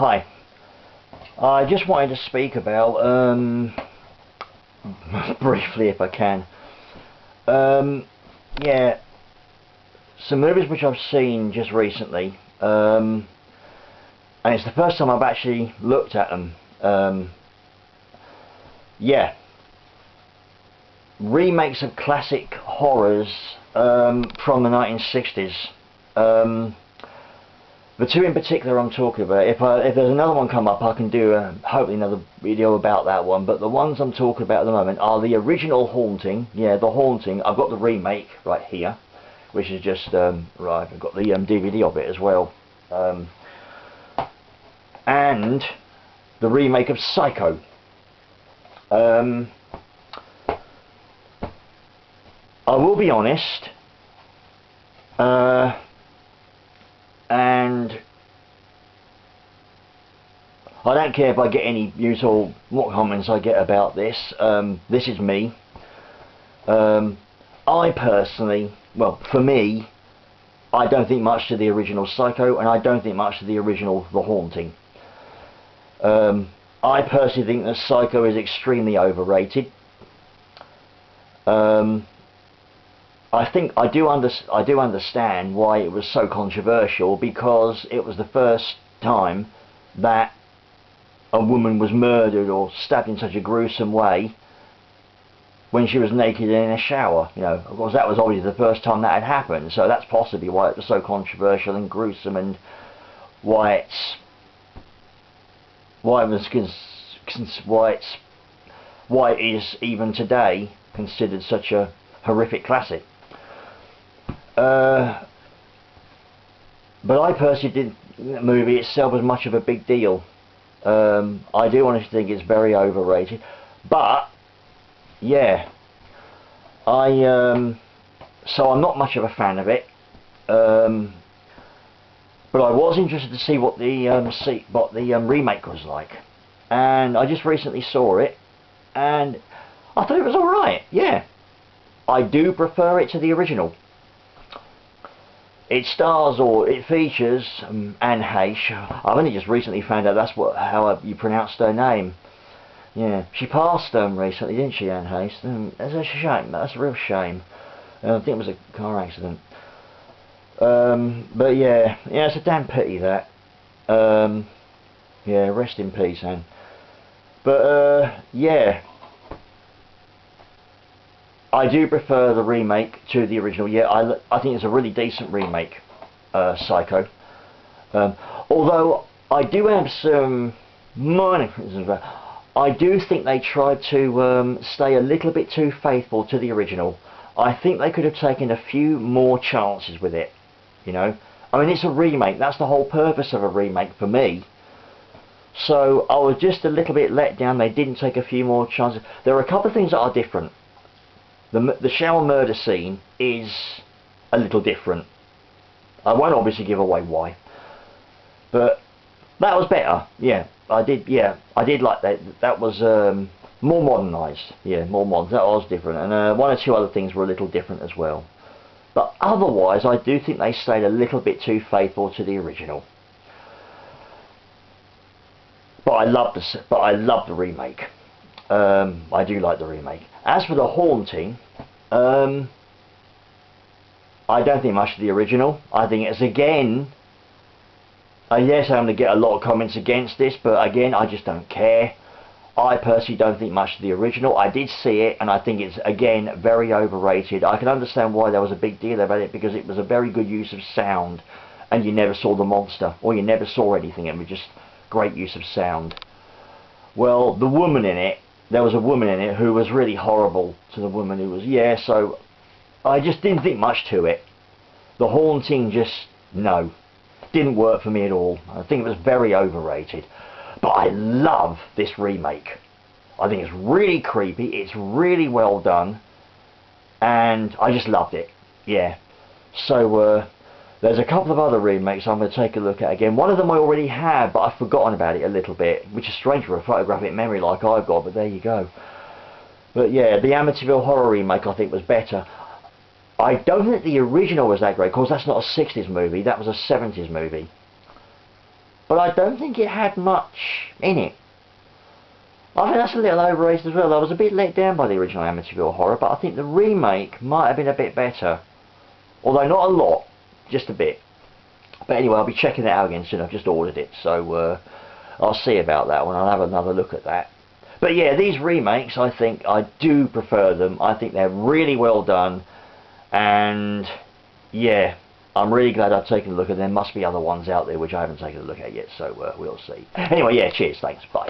Hi. I just wanted to speak about, briefly if I can, yeah, some movies which I've seen just recently, and it's the first time I've actually looked at them. Yeah, remakes of classic horrors from the 1960s. The two in particular I'm talking about, if there's another one come up, I can do hopefully another video about that one, but the ones I'm talking about at the moment are the original Haunting. Yeah, The Haunting. I've got the remake right here, which is just, right, I've got the DVD of it as well. And the remake of Psycho. I will be honest, and I don't care if I get any views or what comments I get about this. This is me. I personally, well, for me, I don't think much to the original Psycho, and I don't think much to the original The Haunting. I personally think that Psycho is extremely overrated. I think I do understand why it was so controversial, because it was the first time that a woman was murdered or stabbed in such a gruesome way when she was naked in a shower. You know, of course, that was obviously the first time that had happened, so that's possibly why it was so controversial and gruesome, and why it is even today considered such a horrific classic. But I personally didn't think the movie itself was much of a big deal. I do honestly think it's very overrated, but yeah, so I'm not much of a fan of it. But I was interested to see what the remake was like, and I just recently saw it, and I thought it was alright. Yeah, I do prefer it to the original. It stars, or it features, Anne Heche. I've only just recently found out that's how you pronounced her name. Yeah, she passed recently, didn't she, Anne Heche? That's a shame. That's a real shame. I think it was a car accident. But yeah, it's a damn pity that. Yeah, rest in peace, Anne. But yeah, I do prefer the remake to the original. Yeah, I think it's a really decent remake, Psycho. Although I do have some minor criticisms. I do think they tried to stay a little bit too faithful to the original. I think they could have taken a few more chances with it. You know, I mean, it's a remake. That's the whole purpose of a remake for me. So I was just a little bit let down. They didn't take a few more chances. There are a couple of things that are different. The shower murder scene is a little different. I won't obviously give away why, but that was better. Yeah, I did like that. That was more modernised. Yeah, more modern. That was different, and one or two other things were a little different as well. But otherwise, I do think they stayed a little bit too faithful to the original. But I love the remake. I do like the remake. As for The Haunting, I don't think much of the original. I think it's, again, yes, I'm going to get a lot of comments against this, but again, I just don't care. I personally don't think much of the original. I did see it, and I think it's, again, very overrated. I can understand why there was a big deal about it, because it was a very good use of sound, and you never saw the monster, or you never saw anything. It was just great use of sound. Well, the woman in it, there was a woman in it who was really horrible to the woman who was, yeah, so I just didn't think much to it. The Haunting just, no, didn't work for me at all. I think it was very overrated. But I love this remake. I think it's really creepy, it's really well done, and I just loved it. Yeah. So, there's a couple of other remakes I'm going to take a look at again. One of them I already have, but I've forgotten about it a little bit, which is strange for a photographic memory like I've got, but there you go. But yeah, the Amityville Horror remake I think was better. I don't think the original was that great, because that's not a 60s movie, that was a 70s movie. but I don't think it had much in it. I think that's a little overrated as well. I was a bit let down by the original Amityville Horror, but I think the remake might have been a bit better. Although not a lot, just a bit. But anyway, I'll be checking it out again soon. I've just ordered it, so I'll see about that one. I'll have another look at that. But yeah, these remakes, I think I do prefer them. I think they're really well done. And yeah, I'm really glad I've taken a look, and there must be other ones out there which I haven't taken a look at yet, so we'll see. Anyway, yeah, cheers, thanks, bye.